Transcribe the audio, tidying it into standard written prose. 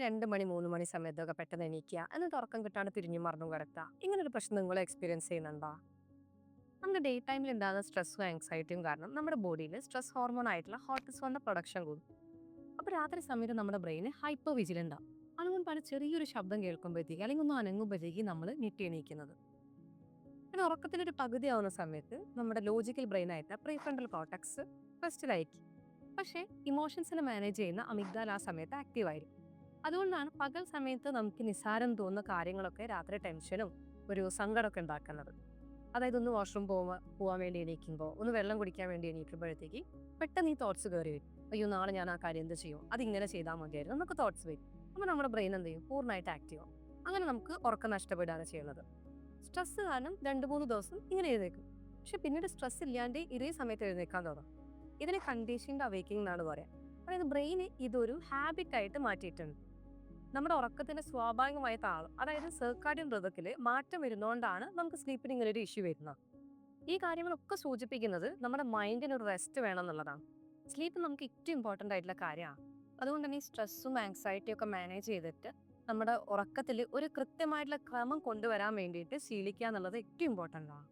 2 മണി 3 മണി സമയത്തൊക്കെ പെട്ടെന്ന് എണീക്കുക എന്നിട്ട് ഉറക്കം കിട്ടാണ്ട് തിരിഞ്ഞും മറിഞ്ഞും കിടക്കുക. ഇങ്ങനൊരു പ്രശ്നം നിങ്ങൾ എക്സ്പീരിയൻസ് ചെയ്യുന്നുണ്ടോ? നമ്മുടെ ഡേ ടൈമിൽ ഉണ്ടാകുന്ന സ്ട്രെസ്സും ആങ്സൈറ്റിയും കാരണം നമ്മുടെ ബോഡിയിൽ സ്ട്രെസ് ഹോർമോൺ ആയിട്ടുള്ള ഹോർട്ടിസോണിന്റെ പ്രൊഡക്ഷൻ കൂടും. അപ്പോൾ രാത്രി സമയത്ത് നമ്മുടെ ബ്രെയിൻ ഹൈപ്പർ വിജിലൻ്റ് ആവും. അതുകൊണ്ടാണ് ചെറിയൊരു ശബ്ദം കേൾക്കുമ്പോഴത്തേക്ക് അല്ലെങ്കിൽ ഒന്ന് അനങ്ങുമ്പോഴത്തേക്ക് നമ്മൾ ഞെട്ടി എണീക്കുന്നത്. പിന്നെ ഉറക്കത്തിനൊരു പകുതിയാവുന്ന സമയത്ത് നമ്മുടെ ലോജിക്കൽ ബ്രെയിൻ ആയിട്ട് പ്രീഫ്രണ്ടൽ കോർട്ടക്സ് റെസ്റ്റിലായിരിക്കും. പക്ഷേ ഇമോഷൻസിനെ മാനേജ് ചെയ്യുന്ന അമിഗ്ദാല ആ സമയത്ത് ആക്റ്റീവ് ആയിരിക്കും. അതുകൊണ്ടാണ് പകൽ സമയത്ത് നമുക്ക് നിസ്സാരം തോന്നുന്ന കാര്യങ്ങളൊക്കെ രാത്രി ടെൻഷനും ഒരു സങ്കടമൊക്കെ ഉണ്ടാക്കുന്നത്. അതായത് ഒന്ന് വാഷ്റൂം പോവാൻ വേണ്ടി എണീക്കുമ്പോൾ, ഒന്ന് വെള്ളം കുടിക്കാൻ വേണ്ടി എണീക്കുമ്പോഴത്തേക്ക് പെട്ടെന്ന് ഈ തോട്ട്സ് കയറി വരും. അയ്യോ, നാളെ ഞാൻ ആ കാര്യം എന്ത് ചെയ്യും, അതിങ്ങനെ ചെയ്താൽ മതിയായിരുന്നു എന്നൊക്കെ തോട്ട്സ് വരും. അപ്പോൾ നമ്മുടെ ബ്രെയിൻ എന്ത് ചെയ്യും, പൂർണ്ണമായിട്ട് ആക്റ്റീവ് ആവും. അങ്ങനെ നമുക്ക് ഉറക്കം നഷ്ടപ്പെടുകയാണ് ചെയ്യുന്നത്. സ്ട്രെസ് കാരണം 2-3 ദിവസം ഇങ്ങനെ എഴുന്നേക്കും. പക്ഷെ പിന്നീട് സ്ട്രെസ് ഇല്ലാണ്ട് ഇതേ സമയത്ത് എഴുന്നേക്കാൻ തുടങ്ങും. ഇതിനെ കണ്ടീഷൻഡ് അവേക്കിംഗ് എന്നാണ് പറയാം. അതായത് ബ്രെയിന് ഇതൊരു ഹാബിറ്റ് ആയിട്ട് മാറ്റിയിട്ടുണ്ട്. നമ്മുടെ ഉറക്കത്തിന്റെ സ്വാഭാവികമായ താളം, അതായത് സർക്കാഡിയൻ ഋതത്തിൽ മാറ്റം വരുന്നതുകൊണ്ടാണ് നമുക്ക് സ്ലീപ്പിന് ഇങ്ങനെ ഒരു ഇഷ്യൂ വരുന്നത്. ഈ കാര്യങ്ങളൊക്കെ സൂചിപ്പിക്കുന്നത് നമ്മുടെ മൈൻഡിന് ഒരു റെസ്റ്റ് വേണം എന്നുള്ളതാണ്. സ്ലീപ്പ് നമുക്ക് ഏറ്റവും ഇമ്പോർട്ടൻ്റ് ആയിട്ടുള്ള കാര്യമാണ്. അതുകൊണ്ട് തന്നെ ഈ സ്ട്രെസ്സും ആങ്സൈറ്റിയും ഒക്കെ മാനേജ് ചെയ്തിട്ട് നമ്മുടെ ഉറക്കത്തിൽ ഒരു കൃത്യമായിട്ടുള്ള ക്രമം കൊണ്ടുവരാൻ വേണ്ടിയിട്ട് ശീലിക്കുക എന്നുള്ളത് ഏറ്റവും ഇമ്പോർട്ടൻ്റ് ആണ്.